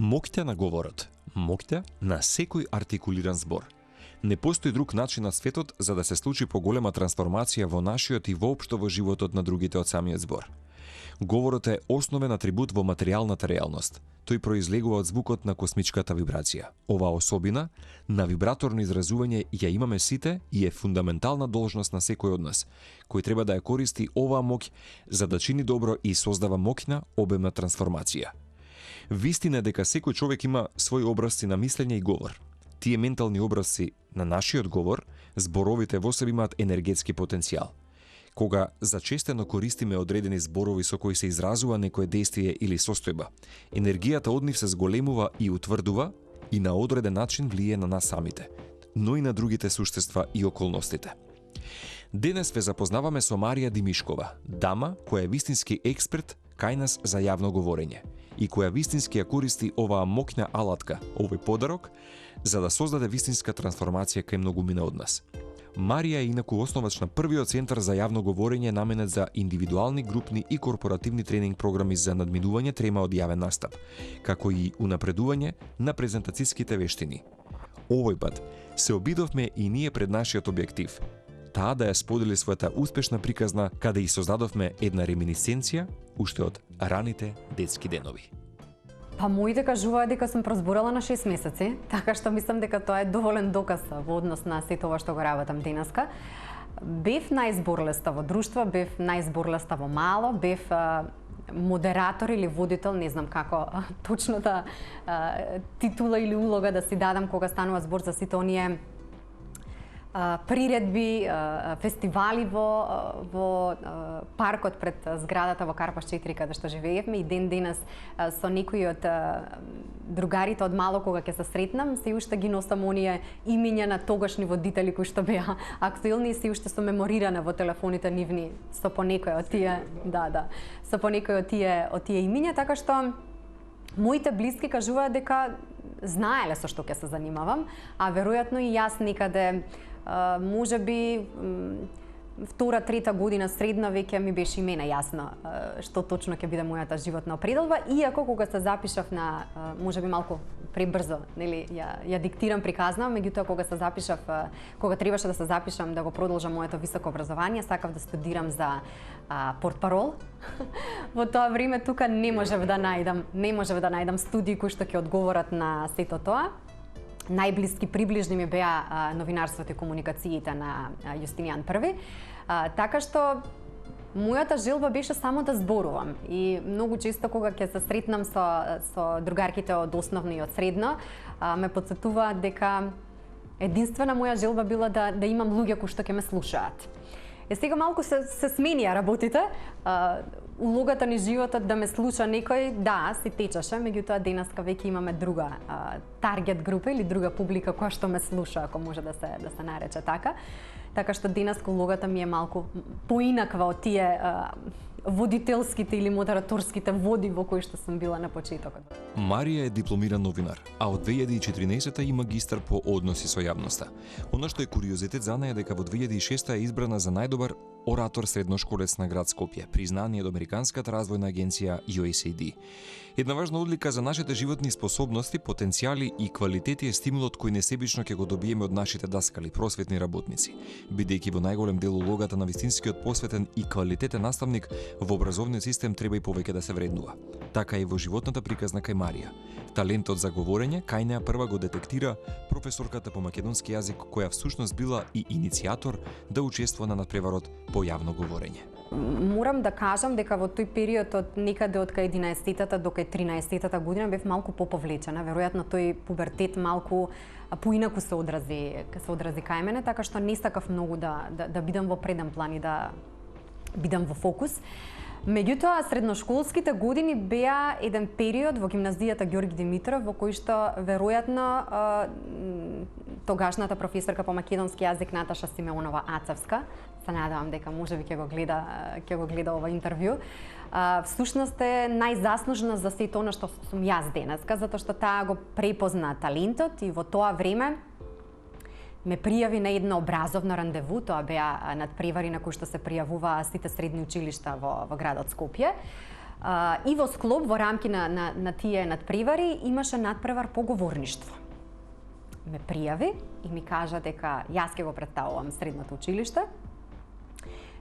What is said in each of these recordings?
Моќта на говорот, моќта на секој артикулиран збор. Не постои друг начин на светот за да се случи поголема трансформација во нашиот и воопшто во животот на другите од самиот збор. Говорот е основен атрибут во материјалната реалност. Тој произлегува од звукот на космичката вибрација. Оваа особина на вибраторно изразување ја имаме сите и е фундаментална должност на секој од нас, кој треба да ја користи оваа моќ за да чини добро и создава моќна, обемна трансформација. Вистина е дека секој човек има своји образци на мислење и говор. Тие ментални образци на нашиот говор, зборовите во себе имаат енергетски потенцијал. Кога зачестено користиме одредени зборови со кои се изразува некое действие или состојба, енергијата од нив се зголемува и утврдува и на одреден начин влие на нас самите, но и на другите суштества и околностите. Денес ве запознаваме со Марија Димишкова, дама која е вистински експерт кај нас за јавно говорење и која вистински ја користи оваа моќна алатка, овој подарок, за да создаде вистинска трансформација кај многумина од нас. Марија е инаку основач на првиот центар за јавно говорење наменет за индивидуални, групни и корпоративни тренинг програми за надминување трема од јавен настап, како и унапредување на презентацијските вештини. Овој пат се обидовме и ние пред нашиот објектив, таа да ја сподели својата успешна приказна каде и создадовме една реминисценција уште од раните детски денови. Па моите кажуваат дека сум прозборала на 6 месеци, така што мислам дека тоа е доволен доказ во однос на сето ова што го работам денеска. Бев најзборлеста во друштво, бев најзборлеста во мало, бев модератор или водител, не знам како точната титула или улога да си дадам кога станува збор за сите оние приредби, фестивали во паркот пред зградата во Карпаш 4 каде што живеевме и ден денес со некои од другарите од мало кога ќе се сретнам, се уште ги носам оние имиња на тогашни водители кои што беа актуелни и се уште сум меморирана во телефоните нивни со по некој од тие, со по некој од тие имиња, така што моите блиски кажуваат дека знаеле со што ќе се занимавам, а веројатно и јас некаде можеби втора, трета година средна веќе ми беше и мене јасно што точно ќе биде мојата животна определба, иако кога се запишав на можеби малку пребрзо, нели, ја диктирам приказна, меѓутоа кога се запишав, кога требаше да се запишам да го продолжам моето високо образование, сакав да студирам за портпарол. Во тоа време тука не можев да најдам студии кои што ќе одговорат на сето тоа. Најблиски приближни ми беа новинарството и комуникациите на Јустинијан I. Така што мојата желба беше само да зборувам и многу често кога ќе се сретнам со другарките од основно и од средно, ме потсетуваат дека единствена моја желба била да имам луѓе кои што ќе ме слушаат. Сега малку се сменија работите. Улогата ни животот да ме слуша некој, да, си течеше, меѓутоа денеска веќе имаме друга таргет група или друга публика која што ме слуша, ако може да се нарече така. Така што денеска улогата ми е малку поинаква од тие водителските или модераторските води во кои што сум била на почетокот. Марија е дипломиран новинар, а од 2014 и магистар по односи со јавноста. Оно што е куриозитет за неа е дека во 2006 е избрана за најдобар оратор средношколец на град Скопје, признание од Американската развојна агенција USAID. Една важна одлика за нашите животни способности, потенцијали и квалитети е стимулот кој несебично ќе го добиеме од нашите даскали, просветни работници, бидејќи во најголем дел улогата на вистинскиот посветен и квалитетен наставник во образовниот систем треба и повеќе да се вреднува. Така и во животната приказна кај Марија. Талентот за говорење кај неа прва го детектира професорката по македонски јазик, која всушност била и иницијатор да учествува на надпреварот по јавно говорење. Морам да кажам дека во тој период од некаде од кај 11-тата до кај 13-тата година бев малку поповлечена. Веројатно тој пубертет малку поинаку се одрази кај мене, така што не сакав многу да бидам во преден план и да бидам во фокус. Меѓутоа, средношколските години беа еден период во гимназијата Ѓорги Димитров во кој што веројатно тогашната професорка по македонски јазик Наташа Симеонова Ацевска, се надевам дека можеби ќе го гледа ова интервју, всушност е најзаслужна за сето она што сум јас денеска, затоа што таа го препозна талентот и во тоа време ме пријави на едно образовно рандеву, тоа беа надпревари на кои што се пријавуваа сите средни училишта во градот Скопје. И во склоп, во рамки на тие надпревари, имаше надпревар по говорништво. Ме пријави и ми кажа дека јас ќе го представувам средното училиште.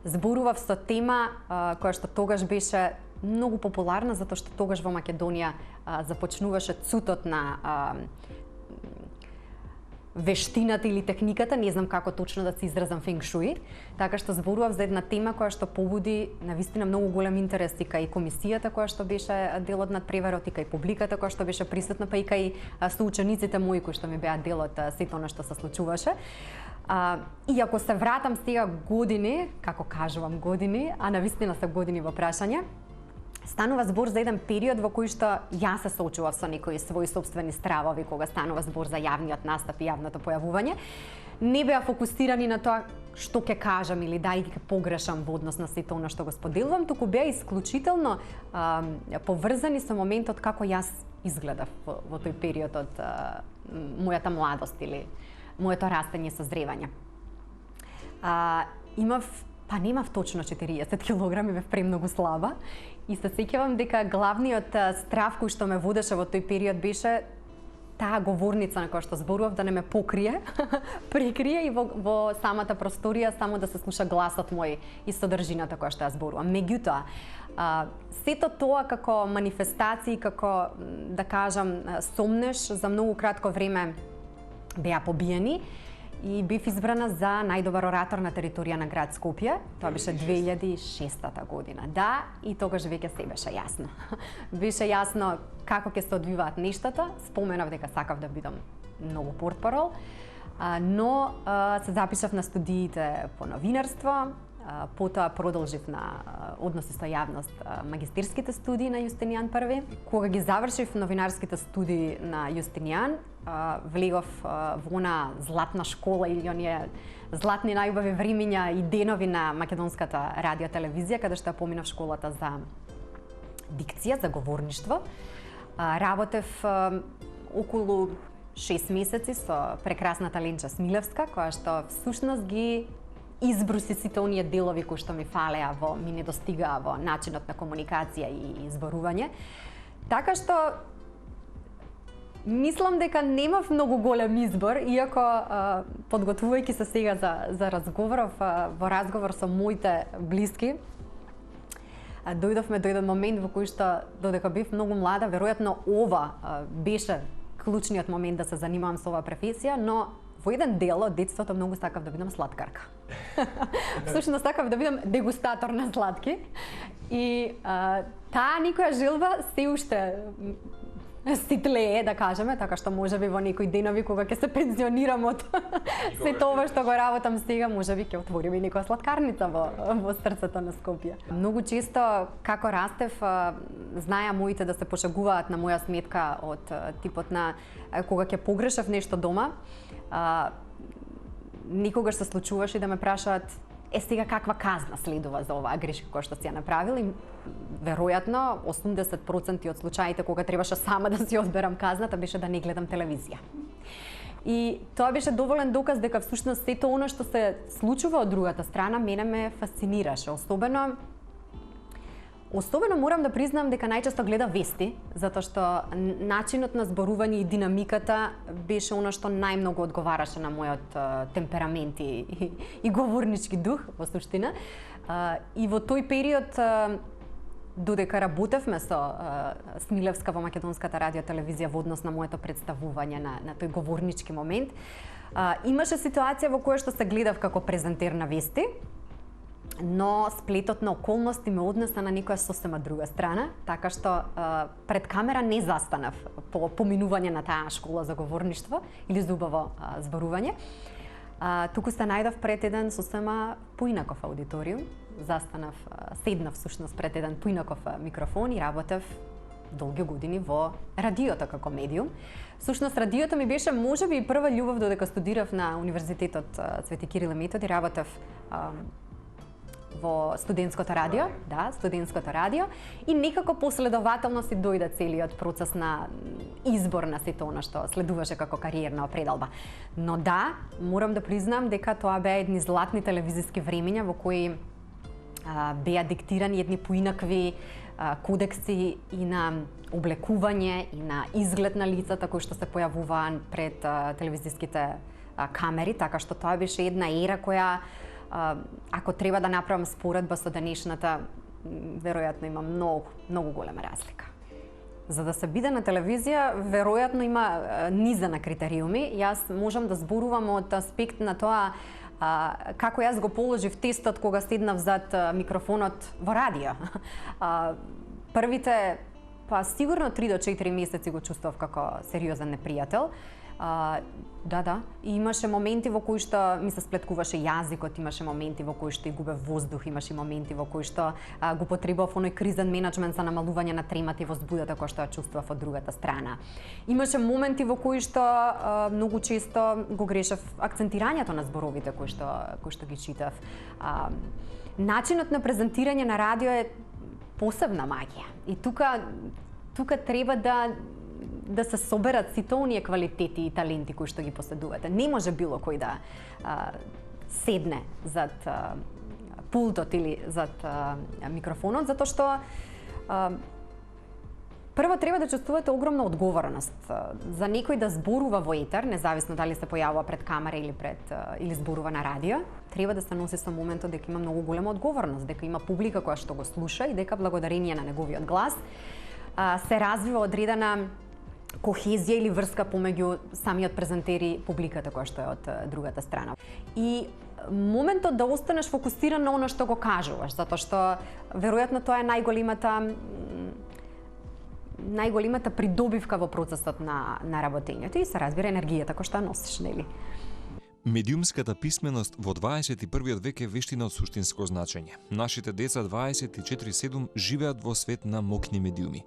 Зборував со тема која што тогаш беше многу популарна, затоа што тогаш во Македонија започнуваше цутот на вештината или техниката, не знам како точно да се изразам фенг шуи, така што зборував за една тема која што побуди навистина многу голем интерес и кај комисијата која што беше дел од надпреварот, и кај публиката која што беше присутна, па и кај соучениците мои кои што ми беа дел од сето она што се случуваше. И ако се вратам сега години, како кажувам години, а навистина се години во прашање, станува збор за еден период во кој што јас се соочував со некои своји собствени стравови кога станува збор за јавниот настап и јавното појавување. Не беа фокусирани на тоа што ќе кажам или дали ќе погрешам во однос на сето она што го споделувам, туку беа исклучително поврзани со моментот како јас изгледав во тој период од мојата младост или моето растење и созревање. Немав точно 40 килограми, бев премногу слаба и се сеќавам дека главниот страв кој што ме водеше во тој период беше таа говорница на која што зборував да не ме покрие, прикрие и во самата просторија само да се слуша гласот мој и содржината која што ја зборувам. Меѓутоа, сето тоа како манифестации, како да кажам сомнеш за многу кратко време беа побиени и бев избрана за најдобар оратор на територија на град Скопје. Тоа беше 2006 година. Да, и тогаш веќе се беше јасно. Беше јасно како ќе се одвиваат нештата. Споменав дека сакав да бидам многу портпарол, но се запишав на студиите по новинарство, потоа продолжив на односи со јавност магистерските студии на Јустинијан I. Кога ги завршив новинарските студии на Јустинијан, влегов во она златна школа или оние златни најубави времиња и денови на македонската радиотелевизија, каде што поминав школата за дикција, за говорништво. Работев околу 6 месеци со прекрасната Ленча Смилевска, која што всушност ги избруси сите оние делови кои што ми фалеа, ми недостигаа во начинот на комуникација и зборување. Така што мислам дека немав многу голем избор, иако подготвувајќи се сега за разговоров, во разговор со моите блиски, дојде еден момент во кој што додека бев многу млада, веројатно ова беше клучниот момент да се занимавам со оваа професија, но во еден дел од детството многу сакав да бидам сладкарка. Всушност сакав да бидам дегустатор на сладки и таа никоја желба се уште ситлее, да кажеме, така што можеби во некои денови кога ќе се пензионирам од сето ова што го работам сега, можеби ќе отвориме и некоја сладкарница во срцето на Скопје. Многу често како растев, знаеа моите да се пошегуваат на моја сметка од типот на кога ќе погрешав нешто дома, никогаш се случуваше да ме прашаат сега каква казна следува за оваа грешка која што си ја направил, и веројатно 80% од случаите кога требаше сама да си одберам казната беше да не гледам телевизија. И тоа беше доволен доказ дека всушност сето она што се случува од другата страна мене ме фасцинираше, Особено морам да признам дека најчесто гледа вести, затоа што начинот на зборување и динамиката беше она што најмногу одговараше на мојот темперамент и говорнички дух во суштина. И во тој период, додека работевме со Смилевска во Македонската радиотелевизија во однос на моето представување на тој говорнички момент, имаше ситуација во која што се гледав како презентер на вести, но сплетот на околности ме однеса на некоја сосема друга страна, така што пред камера не застанав по поминување на таа школа за говорништво или за убаво зборување. Туку се најдов пред еден сосема поинаков аудиториум, седнав всушност пред еден поинаков микрофон и работев долги години во радиото како медиум. Всушност радиото ми беше можеби и прва љубов додека студирав на Универзитетот Свети Кирил и Методи, работев во студентското радио, студентското радио, и некако последователно си дојде целиот процес на избор на сето она што следуваше како кариерна определба. Но да, морам да признам дека тоа беа едни златни телевизиски времиња во кои беа диктирани едни поинакви кодекси и на облекување и на изглед на лицата кои што се појавуваа пред телевизиските камери, така што тоа беше една ера која, ако треба да направам споредба со денешната, веројатно има многу голема разлика. За да се биде на телевизија, веројатно има низа на критериуми. Јас можам да зборувам од аспект на тоа како јас го положив тестот кога седнав зад микрофонот во радио. Првите, сигурно 3 до 4 месеци го чувствував како сериозен непријател. И имаше моменти во кои што ми се сплеткуваше јазикот, имаше моменти во кои што и губев воздух, имаше моменти во кои што го потребував оној кризен менеджмент за намалување на тремата и возбудата која што ја чувствував од другата страна. Имаше моменти во кои што многу често го грешев акцентирањето на зборовите кои што ги читав. Начинот на презентирање на радио е посебна магија. И тука треба да се соберат сите оние квалитети и таленти кои што ги поседувате. Не може било кој да седне зад пултот или зад микрофонот, затоа што прво треба да чувствувате огромна одговорност. За некој да зборува во етер, независно дали се појавува пред камера или зборува на радио, треба да се носи со моментот дека има многу голема одговорност, дека има публика која што го слуша и дека благодарение на неговиот глас се развива одредена кохезија или врска помеѓу самиот презентер и публиката која што е од другата страна. И моментот да останеш фокусиран на оно што го кажуваш, затоа што веројатно тоа е најголемата придобивка во процесот на работењето и се разбира енергијата која што ја носиш, нели? Медиумската писменост во 21 век е вештина од суштинско значење. Нашите деца 24/7 живеат во свет на моќни медиуми.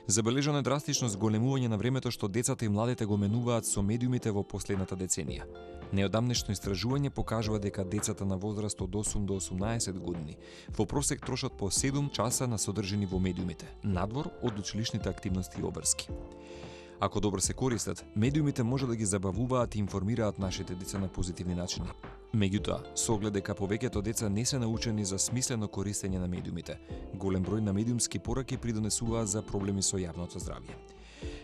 Забележано е драстично зголемување на времето што децата и младите го менуваат со медиумите во последната деценија. Неодамнешно истражување покажува дека децата на возраст од 8 до 18 години во просек трошат по 7 часа на содржини во медиумите, надвор од училишните активности и обврски. Ако добро се користат, медиумите може да ги забавуваат и информираат нашите деца на позитивни начини. Меѓутоа, со оглед дека повеќето деца не се научени за смислено користење на медиумите, голем број на медиумски пораки придонесуваат за проблеми со јавното здравје.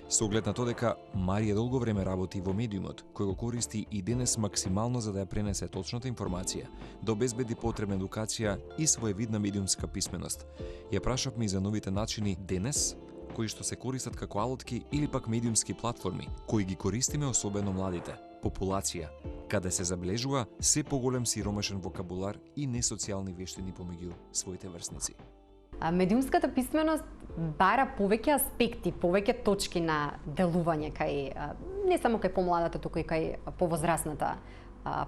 Со оглед на тоа дека Марија долго време работи во медиумот, кој го користи и денес максимално за да ја пренесе точната информација, да обезбеди потребна едукација и своевидна медиумска писменост. Ја прашавме и за новите начини денес, кои што се користат како алотки или пак медиумски платформи, кои ги користиме особено младите, популација, каде се забележува се поголем сиромашен вокабулар и несоцијални вештини помеѓу своите врсници. Медиумската писменост бара повеќе аспекти, повеќе точки на делување кај не само кај помладата, туку и кај повозрасната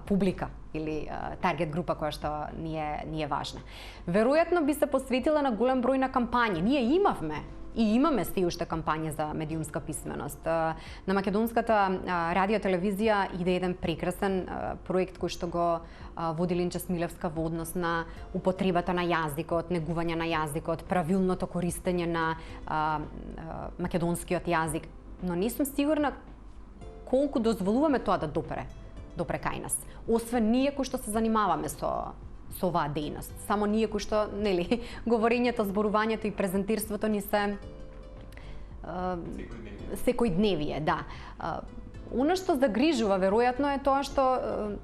публика или таргет група која што ни е важна. Веројатно би се посветила на голем број на кампањи. Ние имавме и имаме се уште кампања за медиумска писменост. На македонската радио-телевизија иде еден прекрасен проект кој што го води Линча Смилевска во однос на употребата на јазикот, негување на јазикот, правилното користење на македонскиот јазик. Но не сум сигурна колку дозволуваме тоа да допре кај нас. Освен ние кои што се занимаваме со оваа дејност. Само ние кои што, нели, говорењето, зборувањето и презентирството ни се секојдневие, да. Оно што загрижува веројатно е тоа што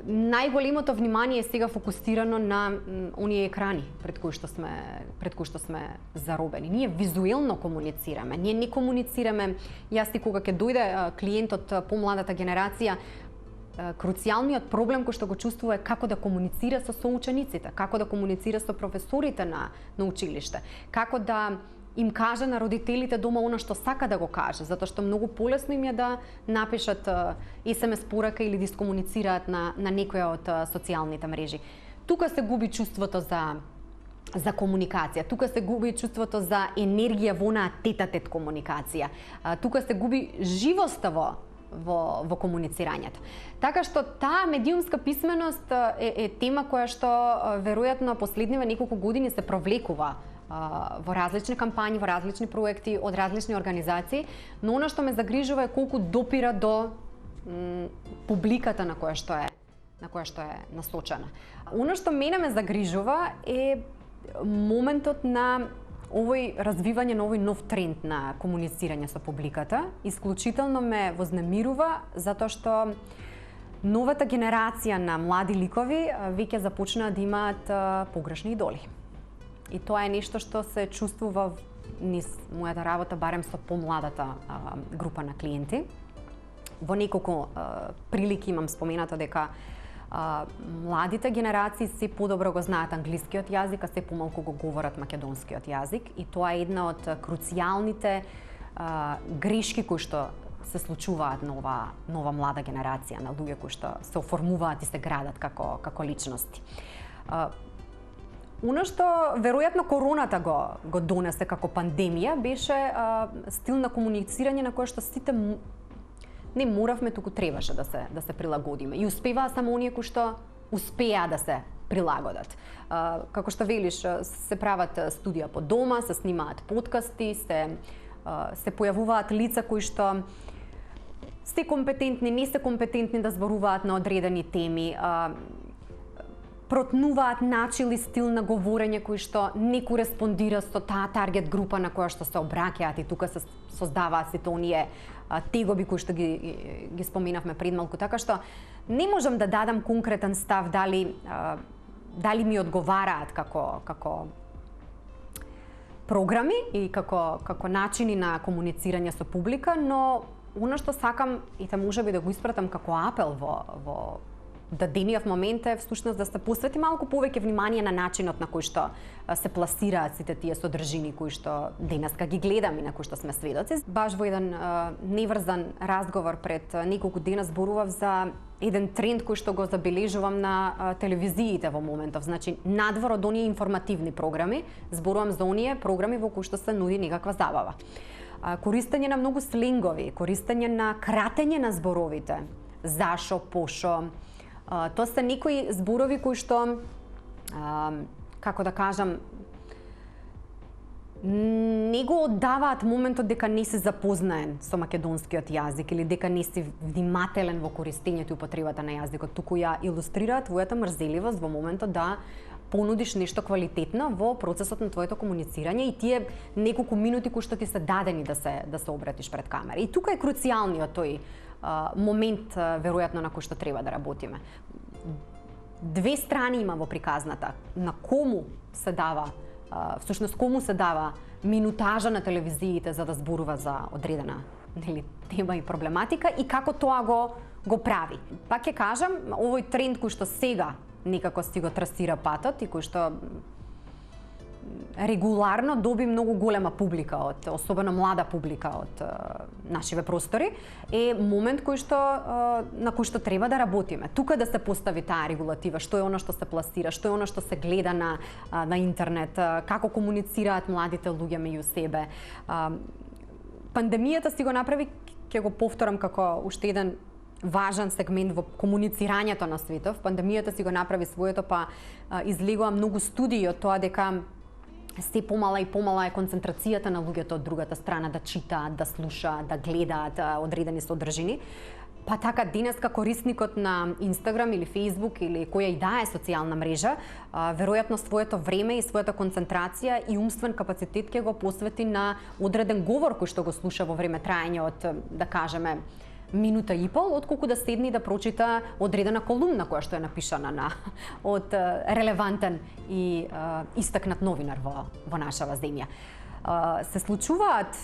најголемото внимание е сега фокусирано на оние екрани пред кои што сме заробени. Ние визуелно комуницираме, ние не комуницираме. Јас и кога ќе дојде клиент од помладата генерација, круцијалниот проблем кој што го чувствува е како да комуницира со соучениците, како да комуницира со професорите на училиште, како да им каже на родителите дома она што сака да го каже, затоа што многу полесно им е да напишат SMS порака или дискомуницираат на некоја од социјалните мрежи. Тука се губи чувството за комуникација, тука се губи чувството за енергија во онаа тет-а-тет комуникација, тука се губи живоста во комуницирањето. Така што таа медиумска писменост е тема која што веројатно последниве неколку години се провлекува во различни кампањи, во различни проекти од различни организации, но она што ме загрижува е колку допира до публиката на која што е насочена. Оно што мене ме загрижува е моментот на овој развивање на овој нов тренд на комуницирање со публиката исклучително ме вознемирува затоа што новата генерација на млади ликови веќе започнаа да имаат погрешни идоли. И тоа е нешто што се чувствува низ мојата работа, барем со помладата група на клиенти. Во неколку прилики имам споменато дека младите генерации се подобро го знаат англискиот јазик, а се помалку го говорат македонскиот јазик, и тоа е една од круцијалните грешки кои што се случуваат на нова млада генерација, на луѓе кои што се оформуваат и се градат како личности. Оно што веројатно короната го донесе како пандемија беше стил на комуницирање на кој што сите не моравме, туку требаше да се прилагодиме. И успеваа само оние кои што успеа да се прилагодат. Како што велиш, се прават студија по дома, се снимаат подкасти, се појавуваат лица кои што се компетентни, не се компетентни да зборуваат на одредени теми, протнуваат начин и стил на говорење кој што не кореспондира со таа таргет група на која што се обраќаат, и тука се создаваат сите оние тегоби кои што ги споменавме пред малку, така што не можам да дадам конкретен став дали ми одговараат како програми и како начини на комуницирање со публика, но оно што сакам и можеби да го испратам како апел во дадениот момент е всушност да се посвети малку повеќе внимание на начинот на кој што се пласираат сите тие содржини кои што денеска ги гледаме и на кои што сме сведоци. Баш во еден неврзан разговор пред неколку дена зборував за еден тренд кој што го забележувам на телевизиите во моментов. Значи, надвор од оние информативни програми, зборувам за оние програми во кои што се нуди некаква забава. Користење на многу сленгови, користење на кратење на зборовите, зашо, пошо. Тоа се некои зборови кои што, како да кажам, не го оддаваат моментот дека не си запознаен со македонскиот јазик или дека не си внимателен во користењето и употребата на јазикот, туку ја илустрираат твојата мрзеливост во моментот да понудиш нешто квалитетно во процесот на твоето комуницирање и тие неколку минути кои што ти се дадени да се обратиш пред камера. И тука е круцијалниот тој момент, веројатно, на кој што треба да работиме. Две страни има во приказната. На кому се дава, всушност кому се дава минутажа на телевизиите за да зборува за одредена тема и проблематика и како тоа го прави. Пак ќе кажам, овој тренд кој што сега некако си го трасира патот и кој што регуларно доби многу голема публика, особено млада публика од нашиве простори, е момент на кој што треба да работиме. Тука да се постави таа регулатива, што е оно што се пласира, што е оно што се гледа на интернет, како комуницираат младите луѓе меѓу себе. Пандемијата си го направи, ќе го повторам како уште еден важен сегмент во комуницирањето на светов. Пандемијата си го направи своето, па излегува многу студии од тоа дека се помала и помала е концентрацијата на луѓето од другата страна да читаат, да слушаат, да гледаат одредени содржини. Па така денеска корисникот на Инстаграм или Фејсбук или која и да е социјална мрежа, веројатно своето време и својата концентрација и умствен капацитет ќе го посвети на одреден говор кој што го слуша во време траење од, да кажеме, минута и пол, отколку да седне и да прочита одредена колумна која што е напишана од релевантен и истакнат новинар во нашава земја. Се случуваат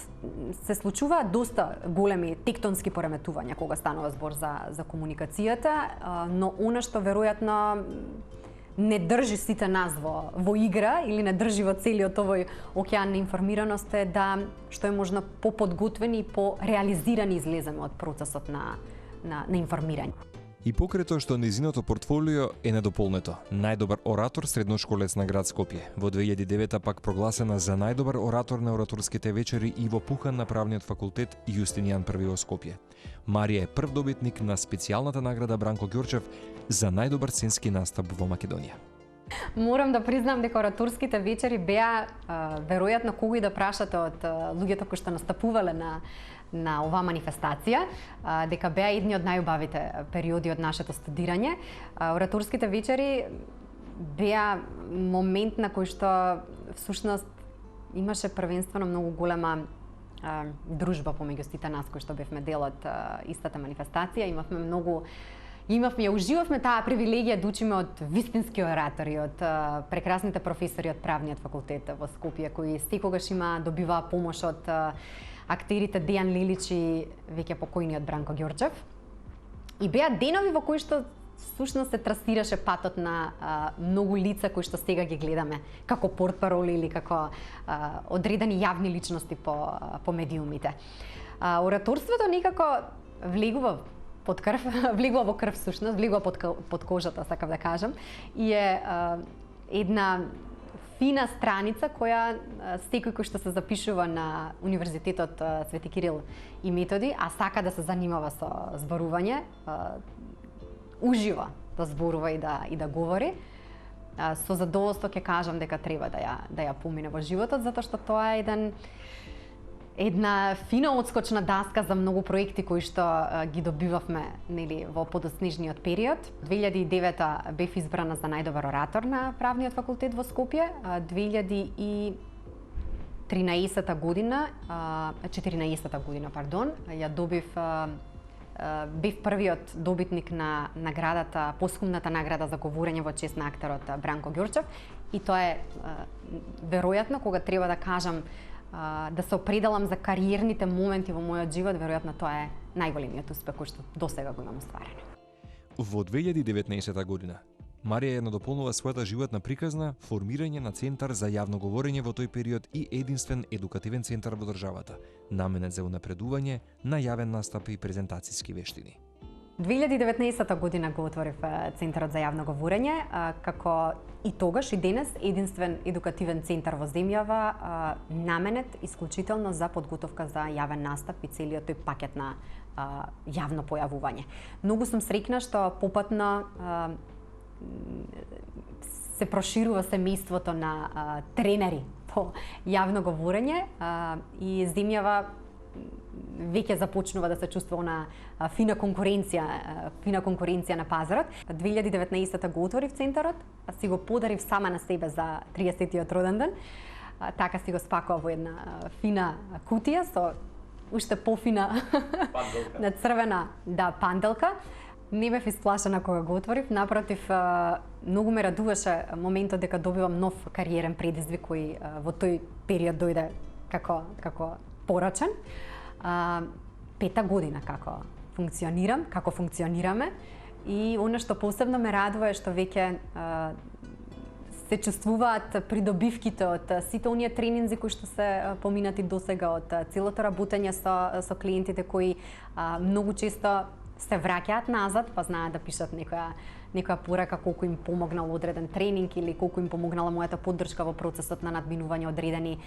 доста големи тектонски пореметувања кога станува збор за комуникацијата, но она што веројатно не држи сите нас во игра или не држи во целиот овој океан на информираност е да што е можно поподготвени и пореализирани излеземе од процесот на информирање. И покрај тоа што незиното портфолио е недополнето. Најдобар оратор средношколец на град Скопје. Во 2009 пак прогласена за најдобар оратор на ораторските вечери Иво Пухан на правниот факултет Јустинијан I во Скопје. Марија е прв добитник на специјалната награда Бранко Ѓорчев за најдобар сценски настап во Македонија. Морам да признам дека ораторските вечери беа веројатно кого и да прашате од луѓето кои што настапувале на оваа манифестација, дека беа едни од најубавите периоди од нашето студирање. Ораторските вечери беа момент на кој што всушност имаше првенствено многу голема дружба помеѓу сите нас кои што бевме дел од истата манифестација. Уживавме таа привилегија да учиме од вистински оратори, од прекрасните професори од правниот факултет во Скопје, кои секогаш добиваа помош од актерите Дејан Лилич и веќе покојниот Бранко Ѓорчев. И беа денови во кои што всушност се трасираше патот на многу лица кои што сега ги гледаме како портпароли или како одредени јавни личности по медиумите. Ораторството некако влегува под крв, влегува во крв всушност, влегува под кожата, сакав да кажам, и е една фина страница која секој кој што се запишува на Универзитетот Свети Кирил и Методи, а сака да се занимава со зборување, ужива да зборува и да говори, со задоволство ќе кажам дека треба да ја помине во животот, затоа што тоа е една фина одскочна даска за многу проекти кои што ги добивавме, нели, во подоснежниот период. 2009 бев избрана за најдобар оратор на Правниот факултет во Скопје. 2014 година, ја добив, бев првиот добитник на наградата, поскумната награда за говорење во чест на актерот Бранко Ѓорчев, и тоа е веројатно кога треба да кажам да се определам за кариерните моменти во мојот живот, веројатно тоа е најголемиот успех кој што досега го имам остварен. Во 2019 година Марија ја надополнува својата животна приказна формирање на центар за јавно говорење во тој период и единствен едукативен центар во државата, наменет за унапредување на јавен настап и презентацијски вештини. 2019 година го отворив Центарот за јавно говорење, како и тогаш и денес единствен едукативен центар во земјава, наменет исклучително за подготовка за јавен настап и целиот тој пакет на јавно појавување. Многу сум среќна што попатно се проширува семејството на тренери по јавно говорење и земјава веќе започнува да се чувствува на фина конкуренција на пазарот. 2019 го отворив центарот, а си го подарив сама на себе за 30-тиот роден ден. Така си го спакува во една фина кутија со уште пофина на црвена панделка. Не бев исплашена кога го отворив, напротив, многу ме радуваше моментот дека добивам нов кариерен предизвик кој во тој период дојде како порачен. 5-та година како функционирам, како функционираме, и она што посебно ме радува е што веќе се чувствуваат придобивките од сите оние тренинзи кои што се поминати досега, од целото работење со клиентите кои многу често се враќаат назад, па знаат да пишат некоја порака колку им помогнал одреден тренинг или колку им помогнала мојата поддршка во процесот на надминување одредени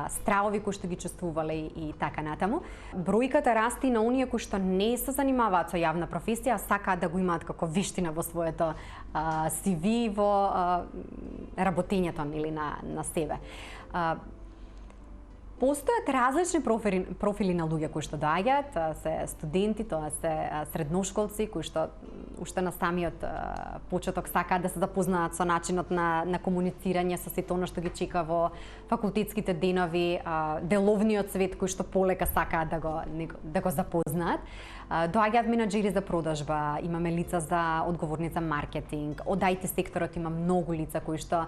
стравови кои што ги чувствувале и така натаму. Бројката расте на оние кои што не се занимаваат со јавна професија, а сакаат да го имаат како вештина во своето CV, во работењето или на себе. Постојат различни профили на луѓе кои што доаѓаат, се студенти, тоа се средношколци кои што уште на самиот почеток сакаат да се запознаат со начинот на комуницирање, со сето она што ги чека во факултетските денови, деловниот свет кој што полека сакаат да го запознаат. Доаѓаат менаџери за продажба, имаме лица за одговорни за маркетинг, од IT секторот има многу лица кои што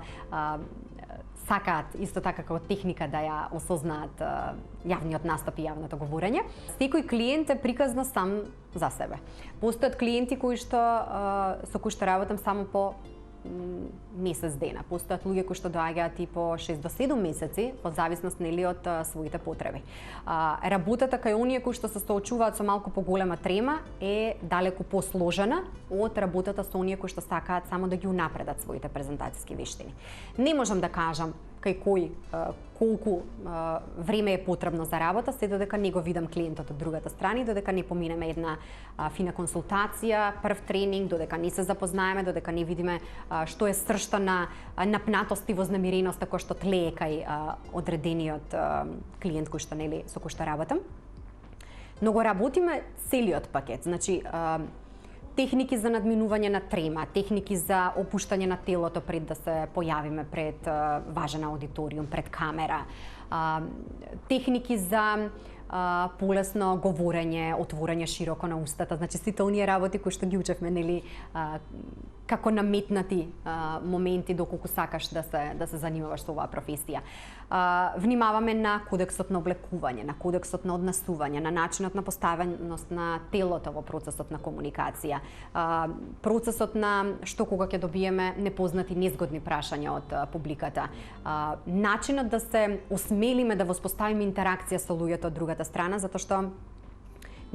сакаат исто така како техника да ја осознаат јавниот настап и јавното говорење. Секој клиент е приказно сам за себе. Постојат клиенти со кои што работам само по месец дена. Постојат луѓе кои што доаѓаат и по 6 до 7 месеци, во зависност нели од своите потреби. Работата кај оние кои што се соочуваат со малку поголема трема е далеку посложена од работата со оние кои што сакаат само да ги унапредат своите презентацијски вештини. Не можам да кажам кај кој колку време е потребно за работа, се додека не го видам клиентот од другата страна, додека не поминеме една фина консултација, прв тренинг, додека не се запознаеме, додека не видиме што е сршта на напнатост и вознемиреност кој што тлее кај одредениот клиент кој што нели со кој што работам. Но го работиме целиот пакет, значи техники за надминување на трема, техники за опуштање на телото пред да се појавиме пред важен аудиториум, пред камера, техники за полесно говорење, отворање широко на устата, значи сите оние работи кои што ги учевме, нели, како наметнати моменти доколку сакаш да се занимаваш со оваа професија. Внимаваме на кодексот на облекување, на кодексот на однесување, на начинот на поставеност на телото во процесот на комуникација, процесот на што кога ќе добиеме непознати незгодни прашања од публиката, начинот да се осмелиме да воспоставиме интеракција со луѓето од другата страна, затоа што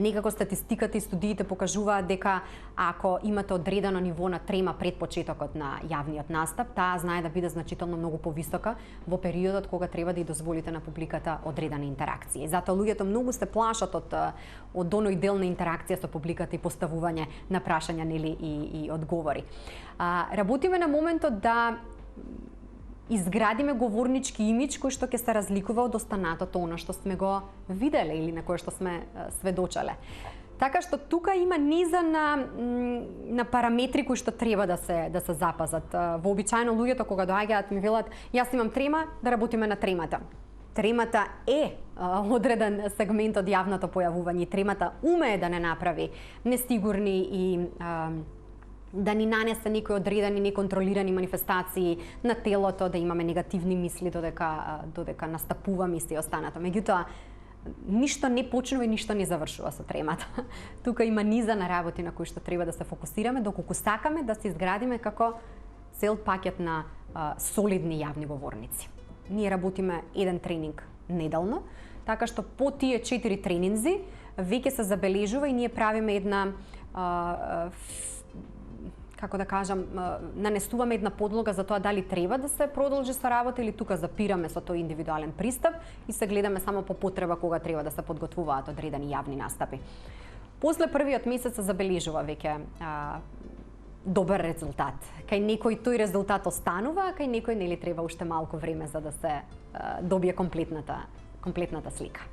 некако статистиката и студиите покажуваат дека ако имате одредено ниво на трема пред почетокот на јавниот настап, таа знае да биде значително многу повисока во периодот кога треба да ја дозволите на публиката одредена интеракција. И затоа луѓето многу се плашат од оној дел на интеракција со публиката и поставување на прашања, нели, и одговори. Работиме на моментот да изградиме говорнички имидж кој што ќе се разликува од останатото она што сме го виделе или на кое што сме сведочеле. Така што тука има низа на параметри кои што треба да се запазат. Вообичаено луѓето кога доаѓаат ми велат јас имам трема, да работиме на тремата. Тремата е одреден сегмент од јавното појавување, тремата умее да не направи несигурни и да ни нанесе некои одредени неконтролирани манифестации на телото, да имаме негативни мисли додека настапуваме и се останато. Меѓутоа, ништо не почнува и ништо не завршува со тремата. Тука има низа на работи на кои што треба да се фокусираме, доколку сакаме да се изградиме како цел пакет на солидни јавни говорници. Ние работиме еден тренинг неделно, така што по тие 4 тренинзи веќе се забележува и ние правиме една како да кажам, нанесуваме една подлога за тоа дали треба да се продолжи со работа или тука запираме со тој индивидуален пристап и се гледаме само по потреба кога треба да се подготвуваат одредени јавни настапи. После првиот месец се забележува веќе добар резултат. Кај некој тој резултат останува, а кај некој нели треба уште малку време за да се добие комплетната слика.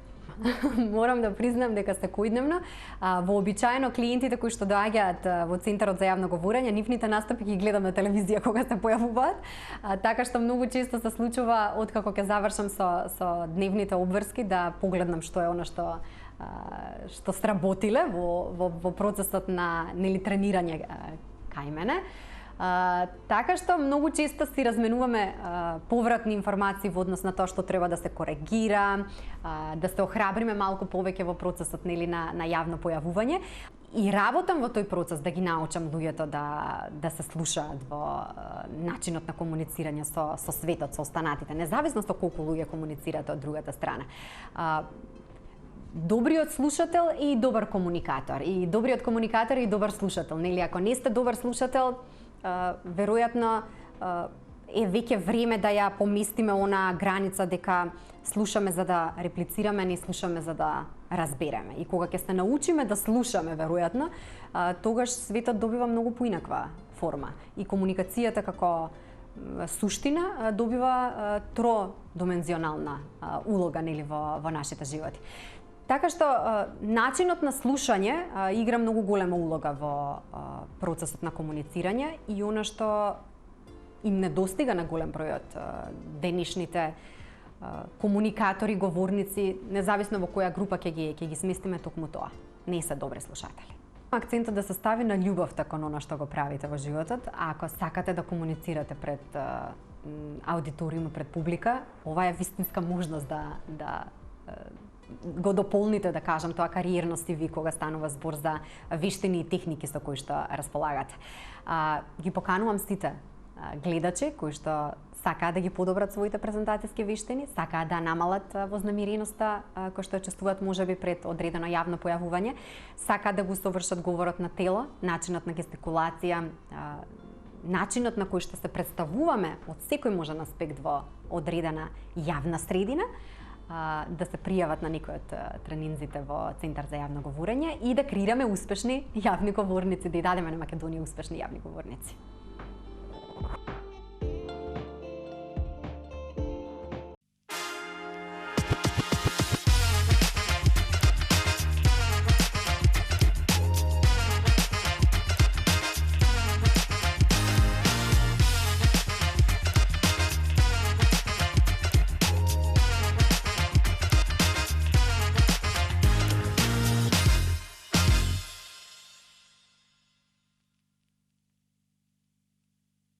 Морам да признам дека секојдневно вообичаено клиентите кои што доаѓаат во Центарот за јавно говорење, нивните настапи ги гледам на телевизија кога се појавуваат, така што многу често се случува откако ќе завршам со дневните обврски да погледнам што е она што сработиле во процесот на нели тренирање кај мене. Така што многу често си разменуваме повратни информации во однос на тоа што треба да се коригира, да се охрабриме малку повеќе во процесот нели на јавно појавување и работам во тој процес да ги научам луѓето да се слушаат во начинот на комуницирање со светот, со останатите, независно со колку луѓе комуницираат од другата страна. Добриот слушател и добар комуникатор. И добриот комуникатор и добар слушател. Нели, ако не сте добар слушател, веројатно е веќе време да ја поместиме она граница дека слушаме за да реплицираме, не слушаме за да разбереме. И кога ќе се научиме да слушаме, веројатно, тогаш светот добива многу поинаква форма. И комуникацијата како суштина добива тродимензионална улога нели во нашите животи. Така што начинот на слушање игра многу голема улога во процесот на комуницирање и она што им недостига на голем број од денешните комуникатори, говорници, независно во која група ќе ги сместиме, токму тоа. Не се добри слушатели. Акцентот да се стави на љубовта кон она што го правите во животот. Ако сакате да комуницирате пред аудиториум, пред публика, ова е вистинска можност да го дополните, да кажам, тоа кариерно CV кога станува збор за вештини и техники со кои што располагате. Ги поканувам сите гледачи кои што сакаат да ги подобрат своите презентацијски вештини, сакаат да намалат вознемиреноста кој што чувствуваат можеби пред одредено јавно појавување, сакаат да го совршат говорот на тело, начинот на гестикулација, начинот на кој што се представуваме од секој можен аспект во одредена јавна средина, да се пријават на некој од тренинзите во Центар за јавно говорење и да креираме успешни јавни говорници, да ја дадеме на Македонија успешни јавни говорници.